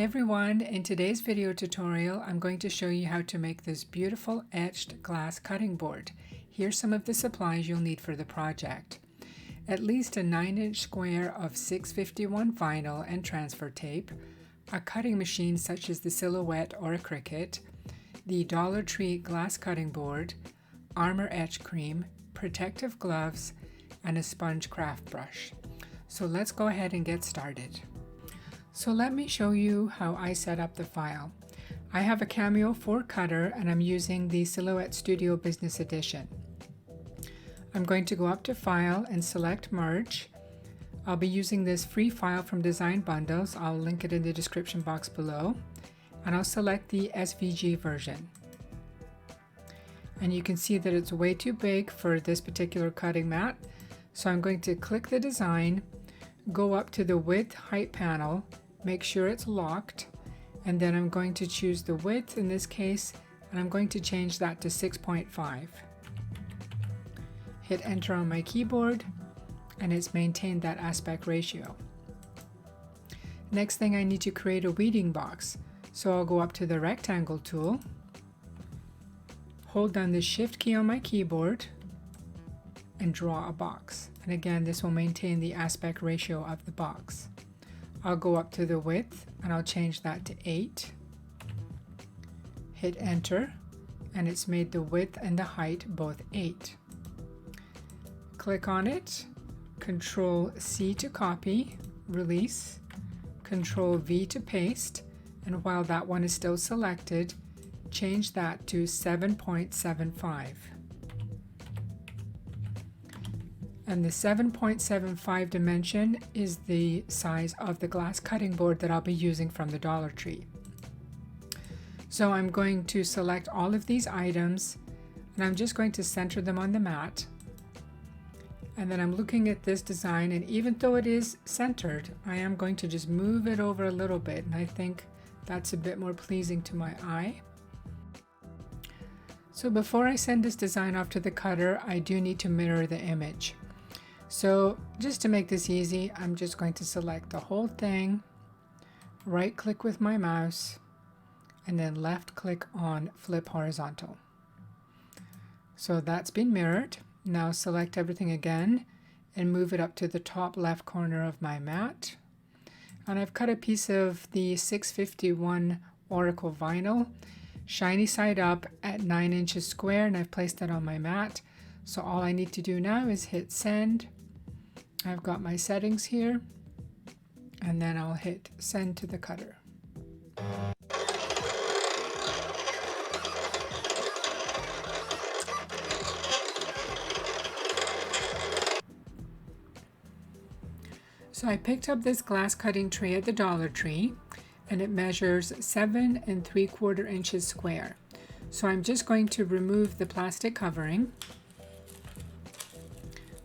Hi everyone, in today's video tutorial I'm going to show you how to make this beautiful etched glass cutting board. Here's some of the supplies you'll need for the project. At least a 9-inch square of 651 vinyl and transfer tape, a cutting machine such as the Silhouette or a Cricut, the Dollar Tree glass cutting board, Armour Etch cream, protective gloves, and a sponge craft brush. So let's go ahead and get started. So let me show you how I set up the file. I have a Cameo 4 cutter and I'm using the Silhouette Studio Business Edition. I'm going to go up to File and select Merge. I'll be using this free file from Design Bundles. I'll link it in the description box below. And I'll select the SVG version. And you can see that it's way too big for this particular cutting mat. So I'm going to click the design, go up to the width height panel, make sure it's locked, and then I'm going to choose the width in this case, and I'm going to change that to 6.5. Hit enter on my keyboard, and it's maintained that aspect ratio. Next thing, I need to create a weeding box. So I'll go up to the rectangle tool, hold down the shift key on my keyboard, and draw a box. And again, this will maintain the aspect ratio of the box. I'll go up to the width and I'll change that to 8. Hit enter, and it's made the width and the height both 8. Click on it, Control C to copy, release, Control V to paste, and while that one is still selected, change that to 7.75. And the 7.75 dimension is the size of the glass cutting board that I'll be using from the Dollar Tree. So I'm going to select all of these items and I'm just going to center them on the mat. And then I'm looking at this design, and even though it is centered, I am going to just move it over a little bit, and I think that's a bit more pleasing to my eye. So before I send this design off to the cutter, I do need to mirror the image. So just to make this easy, I'm just going to select the whole thing, right click with my mouse, and then left click on flip horizontal. So that's been mirrored. Now select everything again and move it up to the top left corner of my mat. And I've cut a piece of the 651 Oracle vinyl, shiny side up at 9 inches square, and I've placed that on my mat. So all I need to do now is hit send. I've got my settings here, and then I'll hit send to the cutter. So I picked up this glass cutting tray at the Dollar Tree, and it measures 7 3/4 inches square. So I'm just going to remove the plastic covering.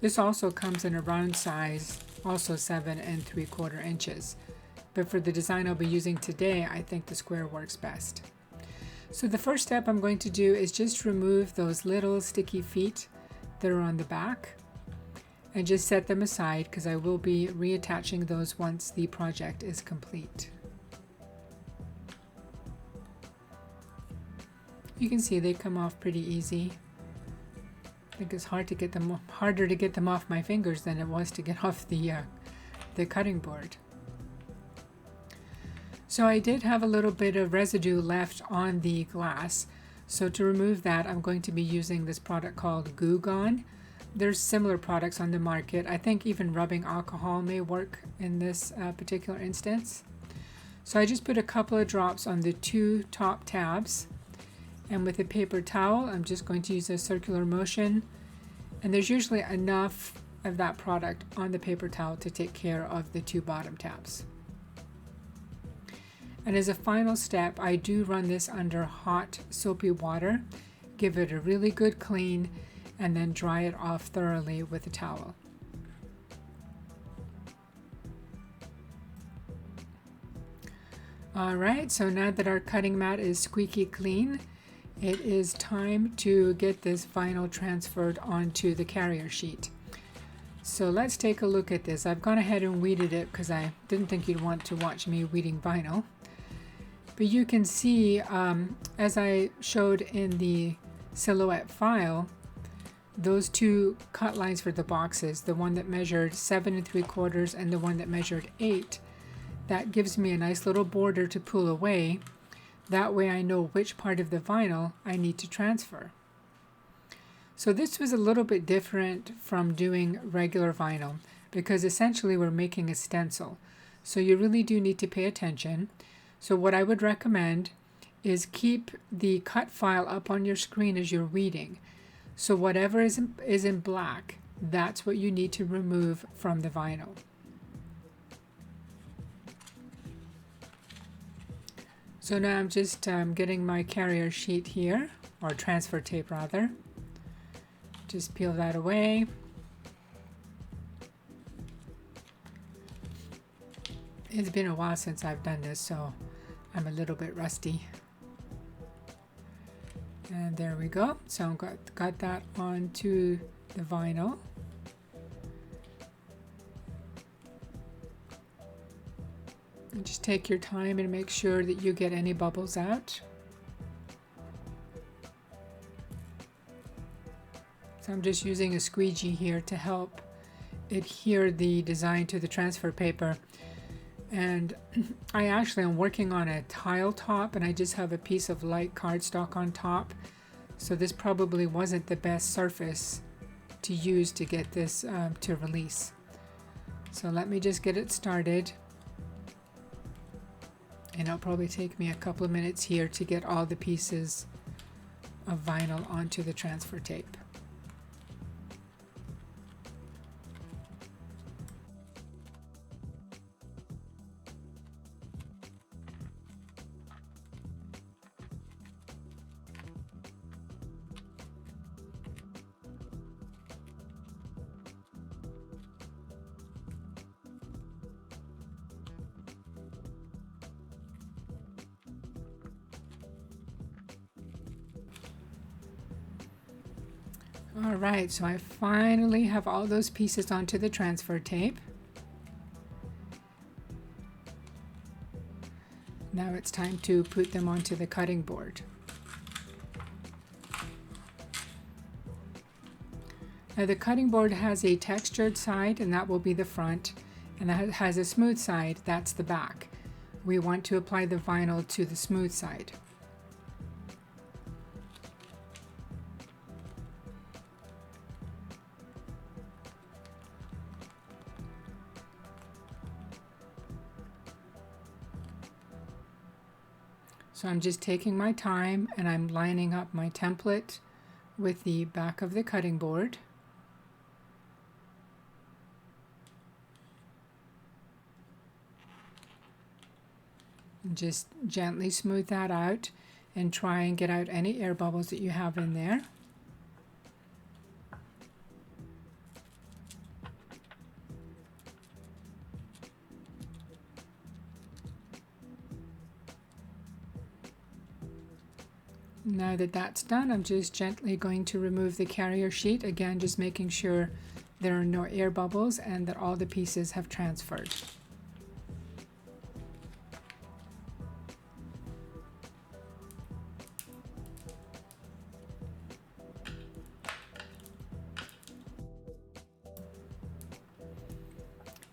This also comes in a round size, also 7 3/4 inches. But for the design I'll be using today, I think the square works best. So the first step I'm going to do is just remove those little sticky feet that are on the back, and just set them aside because I will be reattaching those once the project is complete. You can see they come off pretty easy. I think it's harder to get them off my fingers than it was to get off the cutting board. So I did have a little bit of residue left on the glass. So to remove that, I'm going to be using this product called Goo Gone. There's similar products on the market. I think even rubbing alcohol may work in this particular instance. So I just put a couple of drops on the 2 top tabs. And with a paper towel, I'm just going to use a circular motion. And there's usually enough of that product on the paper towel to take care of the 2 bottom tabs. And as a final step, I do run this under hot soapy water, give it a really good clean, and then dry it off thoroughly with a towel. Alright, so now that our cutting mat is squeaky clean, it is time to get this vinyl transferred onto the carrier sheet. So let's take a look at this. I've gone ahead and weeded it because I didn't think you'd want to watch me weeding vinyl. But you can see, as I showed in the silhouette file, those two cut lines for the boxes, the one that measured 7 3/4 and the one that measured 8, that gives me a nice little border to pull away. That way I know which part of the vinyl I need to transfer. So this was a little bit different from doing regular vinyl because essentially we're making a stencil. So you really do need to pay attention. So what I would recommend is keep the cut file up on your screen as you're reading. So whatever is in black, that's what you need to remove from the vinyl. So now I'm just getting my carrier sheet here, or transfer tape rather. Just peel that away. It's been a while since I've done this, so I'm a little bit rusty. And there we go. So I've got that onto the vinyl. And just take your time and make sure that you get any bubbles out. So I'm just using a squeegee here to help adhere the design to the transfer paper. And I actually am working on a tile top, and I just have a piece of light cardstock on top. So this probably wasn't the best surface to use to get this to release. So let me just get it started. And it'll probably take me a couple of minutes here to get all the pieces of vinyl onto the transfer tape. All right, so I finally have all those pieces onto the transfer tape. Now it's time to put them onto the cutting board. Now the cutting board has a textured side, and that will be the front, and that has a smooth side, that's the back. We want to apply the vinyl to the smooth side. So I'm just taking my time and I'm lining up my template with the back of the cutting board. And just gently smooth that out and try and get out any air bubbles that you have in there. Now that that's done, I'm just gently going to remove the carrier sheet, again just making sure there are no air bubbles and that all the pieces have transferred.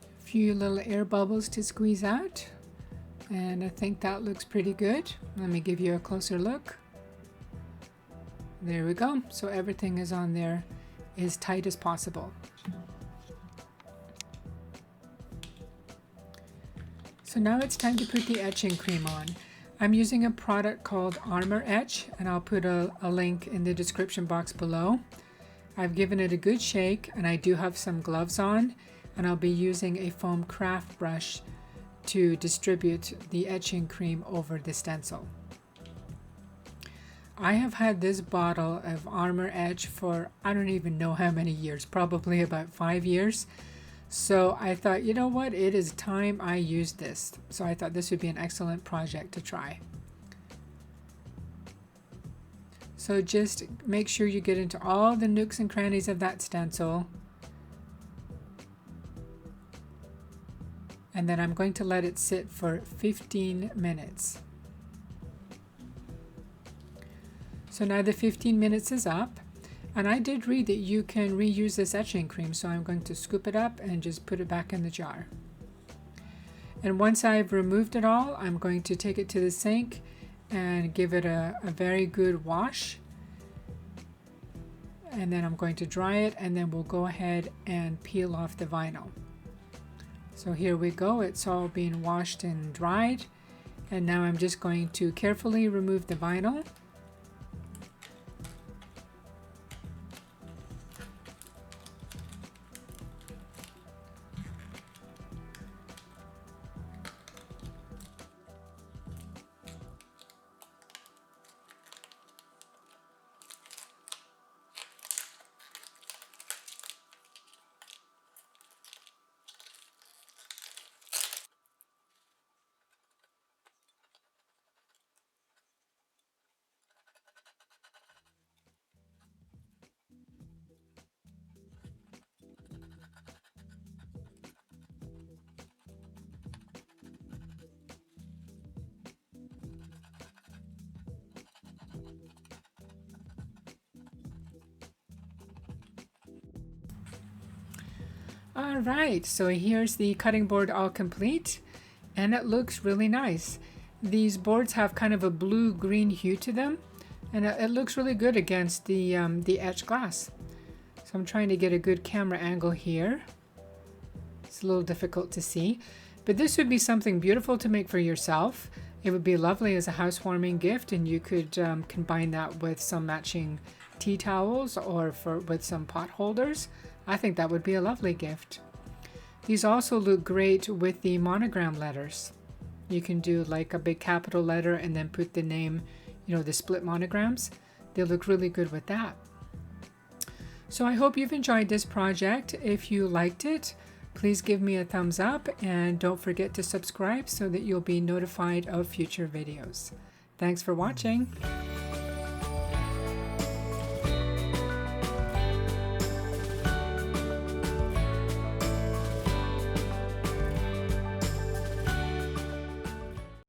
A few little air bubbles to squeeze out, and I think that looks pretty good. Let me give you a closer look. There we go. So everything is on there as tight as possible. So now it's time to put the etching cream on. I'm using a product called Armour Etch, and I'll put a link in the description box below. I've given it a good shake, and I do have some gloves on, and I'll be using a foam craft brush to distribute the etching cream over the stencil. I have had this bottle of Armour Etch for I don't even know how many years, probably about 5 years. So I thought, you know what, it is time I used this. So I thought this would be an excellent project to try. So just make sure you get into all the nooks and crannies of that stencil. And then I'm going to let it sit for 15 minutes. So now the 15 minutes is up, and I did read that you can reuse this etching cream, so I'm going to scoop it up and just put it back in the jar. And once I've removed it all, I'm going to take it to the sink and give it a very good wash. And then I'm going to dry it, and then we'll go ahead and peel off the vinyl. So here we go, it's all being washed and dried. And now I'm just going to carefully remove the vinyl. All right, so here's the cutting board all complete, and it looks really nice. These boards have kind of a blue-green hue to them, and it looks really good against the etched glass. So I'm trying to get a good camera angle here. It's a little difficult to see, but this would be something beautiful to make for yourself. It would be lovely as a housewarming gift, and you could combine that with some matching tea towels or with some pot holders. I think that would be a lovely gift. These also look great with the monogram letters. You can do like a big capital letter and then put the name, you know, the split monograms. They look really good with that. So I hope you've enjoyed this project. If you liked it, please give me a thumbs up, and don't forget to subscribe so that you'll be notified of future videos. Thanks for watching.